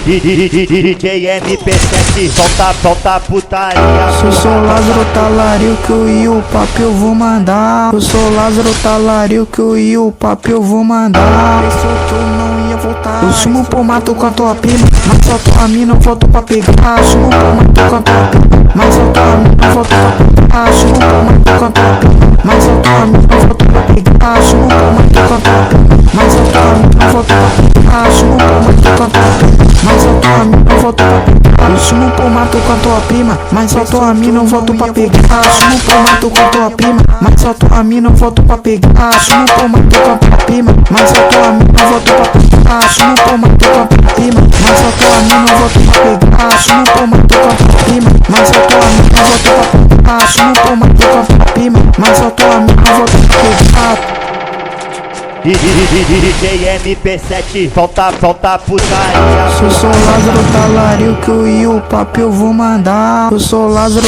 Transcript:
DJ MP7, solta putaria. Eu sou Lázaro Talarico que o papo eu vou mandar. Eu sou Lázaro Talarico que o papo eu vou mandar. Pensou que eu não ia voltar. Eu sumo pro mato com a tua prima, mas só tua mina eu volto pra pegar. Sumo pro mato com a tua prima, mas só tua mina eu volto pra pegar. Sumo pro mato com a tua prima, mas só tua mina eu volto pra pegar. Sumo pro mato com a tua prima, mas só tua mina eu volto pra pegar. Sumo pro mato com a tua prima, mas só tua mina eu volto pra pegar. Eu sumo pro mato com a tua prima, mas só tua mina eu volto pra pegar. Sumo pro mato com a tua prima, mas só tua mina eu volto pra pegar. Sumo pro mato com a tua prima, mas só tua mina eu volto pra pegar. Sumo pro mato com a tua prima, mas só tua mina eu volto pra pegar. Sumo pro mato com a tua prima, mas só tua mina eu volto pra pegar. Sumo pro mato com a tua prima, mas só tua mina eu volto pra pegar. DJ MP7, solta putaria. Eu sou Lázaro Talarico que o papo eu vou mandar. Eu sou Lázaro